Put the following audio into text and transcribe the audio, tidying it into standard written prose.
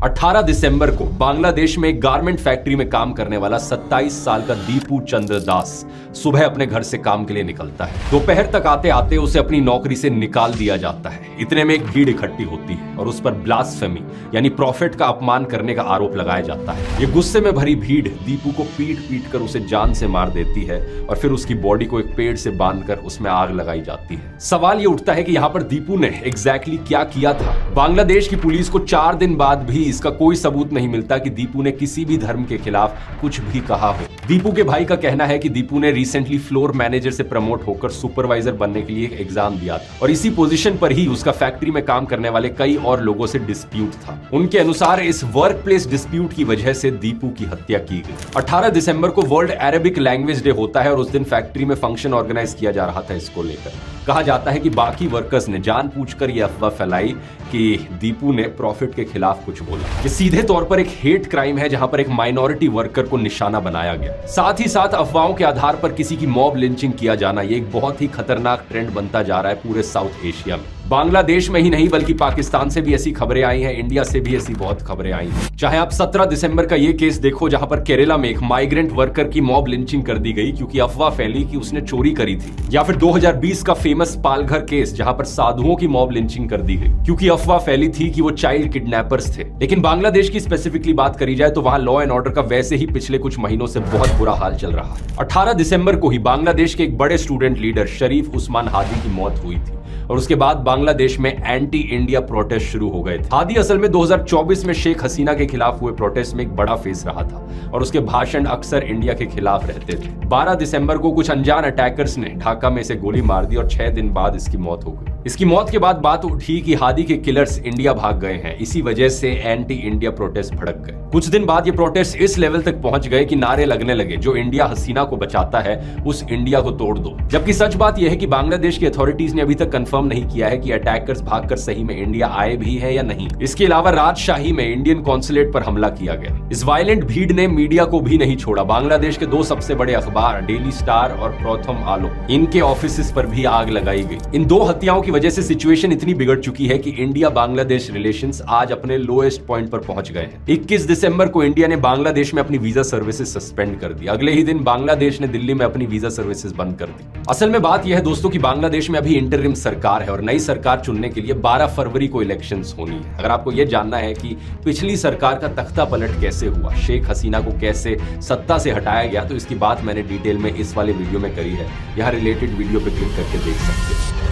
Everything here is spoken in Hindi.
18 दिसंबर को बांग्लादेश में एक गारमेंट फैक्ट्री में काम करने वाला 27 साल का दीपू चंद्र दास सुबह अपने घर से काम के लिए निकलता है। दोपहर तक आते आते उसे अपनी नौकरी से निकाल दिया जाता है। इतने में एक भीड़ इकट्ठी होती है और उस पर ब्लास्फेमी यानी प्रॉफिट का अपमान करने का आरोप लगाया जाता है। ये गुस्से में भरी भीड़ दीपू को पीट पीट कर उसे जान से मार देती है और फिर उसकी बॉडी को एक पेड़ से बांधकर उसमें आग लगाई जाती है। सवाल ये उठता है कि यहाँ पर दीपू ने एग्जैक्टली क्या किया था। बांग्लादेश की पुलिस को 4 दिन बाद भी इसका कोई सबूत नहीं मिलता कि दीपू ने किसी भी धर्म के खिलाफ कुछ भी कहा हो। दीपू के भाई का कहना है कि दीपू ने रिसेंटली फ्लोर मैनेजर से प्रमोट होकर सुपरवाइजर बनने के लिए एक एग्जाम दिया था और इसी पोजीशन पर ही उसका फैक्ट्री में काम करने वाले कई और लोगों से डिस्प्यूट था। उनके अनुसार इस वर्क प्लेस डिस्प्यूट की वजह से दीपू की हत्या की गई। 18 दिसंबर को वर्ल्ड अरेबिक लैंग्वेज डे होता है और उस दिन फैक्ट्री में फंक्शन ऑर्गेनाइज किया जा रहा था। इसको लेकर कहा जाता है कि बाकी वर्कर्स ने जानबूझकर यह अफवाह फैलाई कि दीपू ने प्रॉफिट के खिलाफ कुछ बोला। ये सीधे तौर पर एक हेट क्राइम है जहां पर एक माइनॉरिटी वर्कर को निशाना बनाया गया। साथ ही साथ अफवाहों के आधार पर किसी की मॉब लिंचिंग किया जाना ये एक बहुत ही खतरनाक ट्रेंड बनता जा रहा है पूरे साउथ एशिया में। बांग्लादेश में ही नहीं बल्कि पाकिस्तान से भी ऐसी खबरें आई हैं, इंडिया से भी ऐसी बहुत खबरें आई हैं। चाहे आप 17 दिसंबर का ये केस देखो जहां पर केरला में एक माइग्रेंट वर्कर की मॉब लिंचिंग कर दी गई क्योंकि अफवाह फैली कि उसने चोरी करी थी, या फिर 2020 का फेमस पालघर केस जहां पर साधुओं की मॉब लिंचिंग कर दी गई क्योंकि अफवाह फैली थी कि वो चाइल्ड किडनैपर्स थे। लेकिन बांग्लादेश की स्पेसिफिकली बात करी जाए तो वहां लॉ एंड ऑर्डर का वैसे ही पिछले कुछ महीनों से बहुत बुरा हाल चल रहा है। 18 दिसंबर को ही बांग्लादेश के एक बड़े स्टूडेंट लीडर शरीफ उस्मान हादी की मौत हुई थी और उसके बाद बांग्लादेश में एंटी इंडिया प्रोटेस्ट शुरू हो गए थे। हादी असल में 2024 में शेख हसीना के खिलाफ हुए प्रोटेस्ट में एक बड़ा फेस रहा था और उसके भाषण अक्सर इंडिया के खिलाफ रहते थे। 12 दिसंबर को कुछ अनजान अटैकर्स ने ढाका में इसे गोली मार दी और 6 दिन बाद इसकी मौत हो गई। इसकी मौत के बाद बात उठी कि हादी के किलर्स इंडिया भाग गए हैं, इसी वजह से एंटी इंडिया प्रोटेस्ट भड़क गए। कुछ दिन बाद ये प्रोटेस्ट इस लेवल तक पहुंच गए कि नारे लगने लगे, जो इंडिया हसीना को बचाता है उस इंडिया को तोड़ दो। जबकि सच बात यह है कि बांग्लादेश की अथॉरिटीज ने अभी तक कंफर्म नहीं किया है कि अटैकर्स भागकर सही में इंडिया आए भी हैं या नहीं। इसके अलावा राजशाही में इंडियन कॉन्सुलेट पर हमला किया गया। इस वायलेंट भीड़ ने मीडिया को भी नहीं छोड़ा। बांग्लादेश के 2 सबसे बड़े अखबार डेली स्टार और प्रथम आलोक, इनके ऑफिस पर भी आग लगाई गई। इन 2 हत्याओं की वजह से सिचुएशन इतनी बिगड़ चुकी है कि इंडिया बांग्लादेश रिलेशंस आज अपने लोएस्ट पॉइंट पर पहुंच गए हैं। 21 दिसंबर को इंडिया ने बांग्लादेश में अपनी वीजा सर्विसेज सस्पेंड कर दी। अगले ही दिन बांग्लादेश ने दिल्ली में अपनी वीजा सर्विसेज बंद कर दी। असल में बात यह है दोस्तों कि बांग्लादेश में अभी इंटरिम सरकार है और नई सरकार चुनने के लिए 12 फरवरी को इलेक्शंस होनी है। अगर आपको यह जानना है कि पिछली सरकार का तख्ता पलट कैसे हुआ, शेख हसीना को कैसे सत्ता से हटाया गया, तो इसकी बात मैंने डिटेल में इस वाले वीडियो में करी है। यहाँ रिलेटेड वीडियो पे क्लिक करके देख सकते हैं।